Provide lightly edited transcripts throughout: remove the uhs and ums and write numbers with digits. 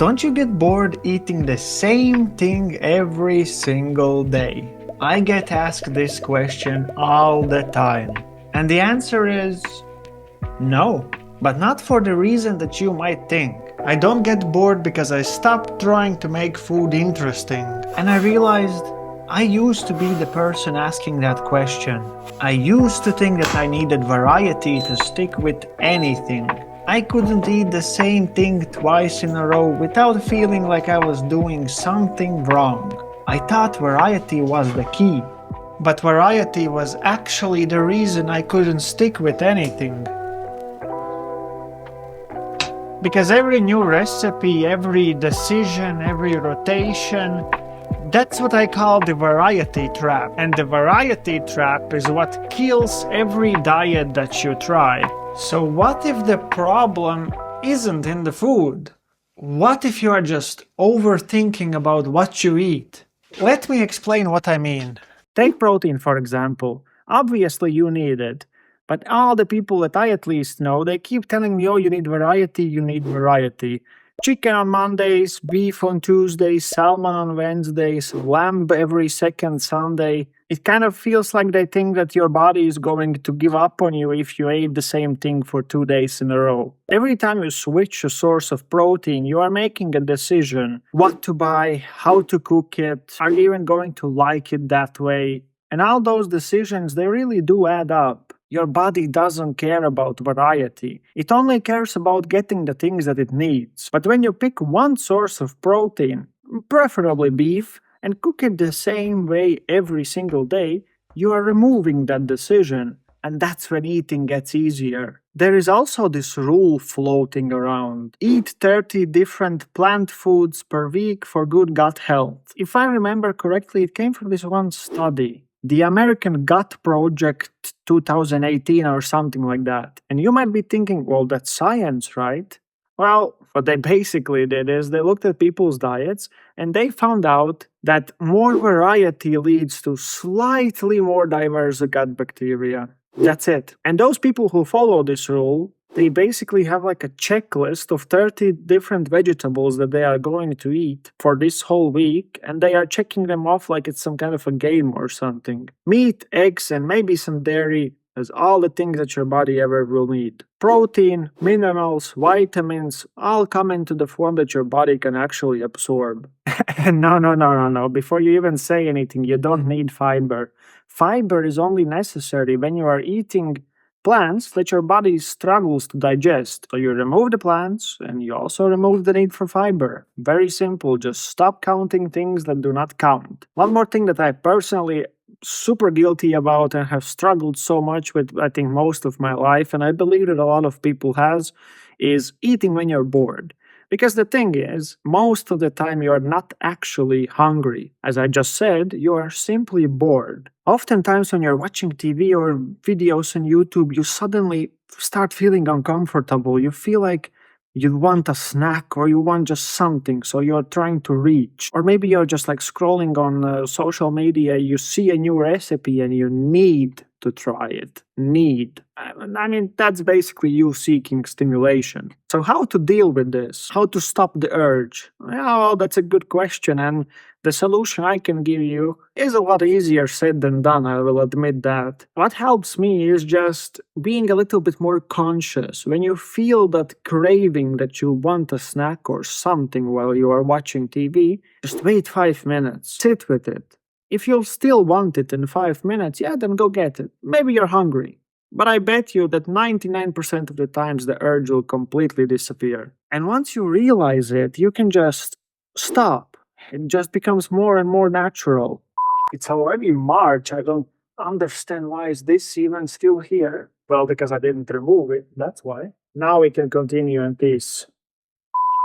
Don't you get bored eating the same thing every single day? I get asked this question all the time. And the answer is no, but not for the reason that you might think. I don't get bored because I stopped trying to make food interesting. And I realized I used to be the person asking that question. I used to think that I needed variety to stick with anything. I couldn't eat the same thing twice in a row without feeling like I was doing something wrong. I thought variety was the key, but variety was actually the reason I couldn't stick with anything. Because every new recipe, every decision, every rotation, that's what I call the variety trap. And the variety trap is what kills every diet that you try. So what if the problem isn't in the food? What if you are just overthinking about what you eat? Let me explain what I mean. Take protein, for example. Obviously you need it. But all the people that I at least know, they keep telling me, oh, you need variety, you need variety. Chicken on Mondays, beef on Tuesdays, salmon on Wednesdays, lamb every second Sunday. It kind of feels like they think that your body is going to give up on you if you ate the same thing for 2 days in a row. Every time you switch a source of protein, you are making a decision. What to buy, how to cook it, are you even going to like it that way? And all those decisions, they really do add up. Your body doesn't care about variety. It only cares about getting the things that it needs. But when you pick one source of protein, preferably beef, and cook it the same way every single day, you are removing that decision. And that's when eating gets easier. There is also this rule floating around. Eat 30 different plant foods per week for good gut health. If I remember correctly, it came from this one study. The American Gut Project 2018 or something like that. And you might be thinking, well, that's science, right? Well, what they basically did is they looked at people's diets and they found out that more variety leads to slightly more diverse gut bacteria. That's it. And those people who follow this rule, they basically have like a checklist of 30 different vegetables that they are going to eat for this whole week, and they are checking them off like it's some kind of a game or something. Meat, eggs, and maybe some dairy is all the things that your body ever will need. Protein, minerals, vitamins, all come into the form that your body can actually absorb. No. Before you even say anything, you don't need fiber. Fiber is only necessary when you are eating plants that your body struggles to digest. So you remove the plants and you also remove the need for fiber. Very simple, just stop counting things that do not count. One more thing that I personally super guilty about and have struggled so much with, I think, most of my life, and I believe that a lot of people has, is eating when you're bored. Because the thing is, most of the time you are not actually hungry. As I just said, you are simply bored. Oftentimes when you're watching TV or videos on YouTube, you suddenly start feeling uncomfortable. You feel like you want a snack or you want just something, so you're trying to reach. Or maybe you're just like scrolling on social media, you see a new recipe and you need to try it. I mean, that's basically you seeking stimulation. So how to deal with this? How to stop the urge? Well, that's a good question, and the solution I can give you is a lot easier said than done, I will admit that. What helps me is just being a little bit more conscious. When you feel that craving that you want a snack or something while you are watching TV, just wait 5 minutes. Sit with it. If you'll still want it in 5 minutes, yeah, then go get it. Maybe you're hungry. But I bet you that 99% of the times the urge will completely disappear. And once you realize it, you can just stop. It just becomes more and more natural. It's already March. I don't understand why is this even still here. Well, because I didn't remove it, that's why. Now we can continue in peace.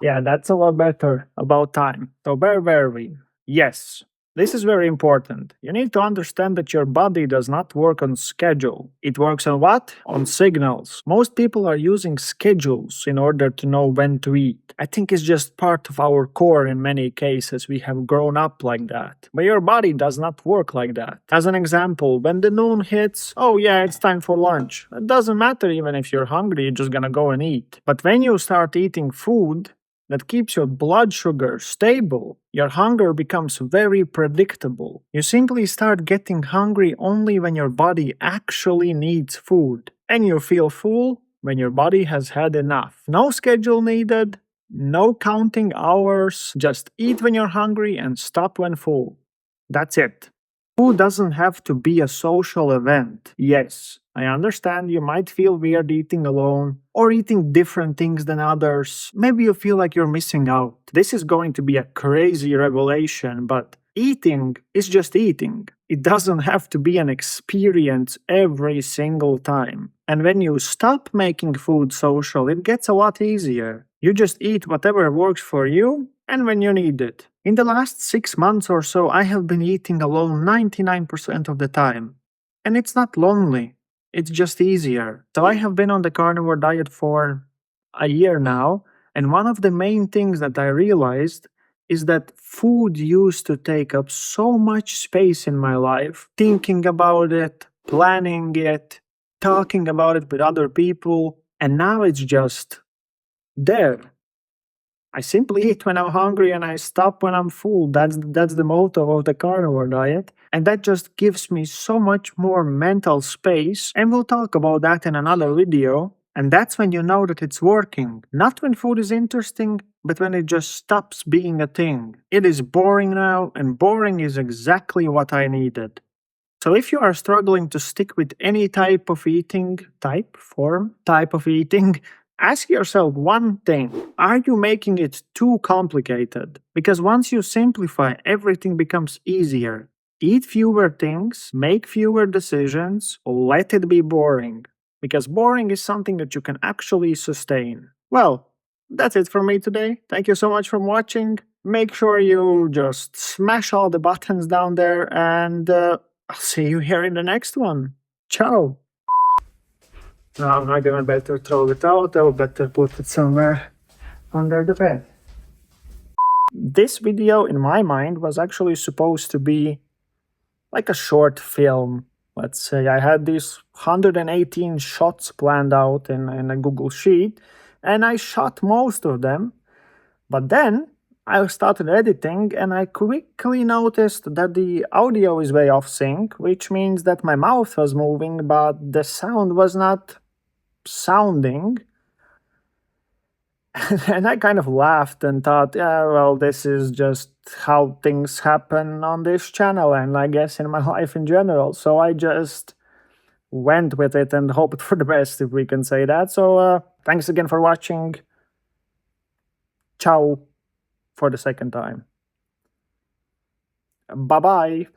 Yeah, that's a lot better. About time. So where were we? Yes. This is very important. You need to understand that your body does not work on schedule. It works on what? On signals. Most people are using schedules in order to know when to eat. I think it's just part of our core in many cases. We have grown up like that. But your body does not work like that. As an example, when the noon hits, oh yeah, it's time for lunch. It doesn't matter even if you're hungry, you're just gonna go and eat. But when you start eating food, that keeps your blood sugar stable, your hunger becomes very predictable. You simply start getting hungry only when your body actually needs food, and you feel full when your body has had enough. No schedule needed, no counting hours, just eat when you're hungry and stop when full. That's it. Food doesn't have to be a social event. Yes, I understand you might feel weird eating alone or eating different things than others. Maybe you feel like you're missing out. This is going to be a crazy revelation, but eating is just eating. It doesn't have to be an experience every single time. And when you stop making food social, it gets a lot easier. You just eat whatever works for you and when you need it. In the last 6 months or so, I have been eating alone 99% of the time. And it's not lonely, it's just easier. So I have been on the carnivore diet for a year now, and one of the main things that I realized is that food used to take up so much space in my life, thinking about it, planning it, talking about it with other people, and now it's just there. I simply eat when I'm hungry and I stop when I'm full. That's the motto of the carnivore diet. And that just gives me so much more mental space. And we'll talk about that in another video. And that's when you know that it's working. Not when food is interesting, but when it just stops being a thing. It is boring now, and boring is exactly what I needed. So if you are struggling to stick with any type of eating, type of eating, ask yourself one thing. Are you making it too complicated? Because once you simplify, everything becomes easier. Eat fewer things, make fewer decisions, let it be boring. Because boring is something that you can actually sustain. Well, that's it from me today. Thank you so much for watching. Make sure you just smash all the buttons down there, and I'll see you here in the next one. Ciao! No, I'm not gonna better throw it out, I'll better put it somewhere under the bed. This video, in my mind, was actually supposed to be like a short film. Let's say I had these 118 shots planned out in a Google Sheet, and I shot most of them, but then I started editing and I quickly noticed that the audio is way off sync, which means that my mouth was moving, but the sound was not sounding. And I kind of laughed and thought, yeah, well, this is just how things happen on this channel and I guess in my life in general. So I just went with it and hoped for the best, if we can say that. So thanks again for watching. Ciao for the second time. Bye-bye.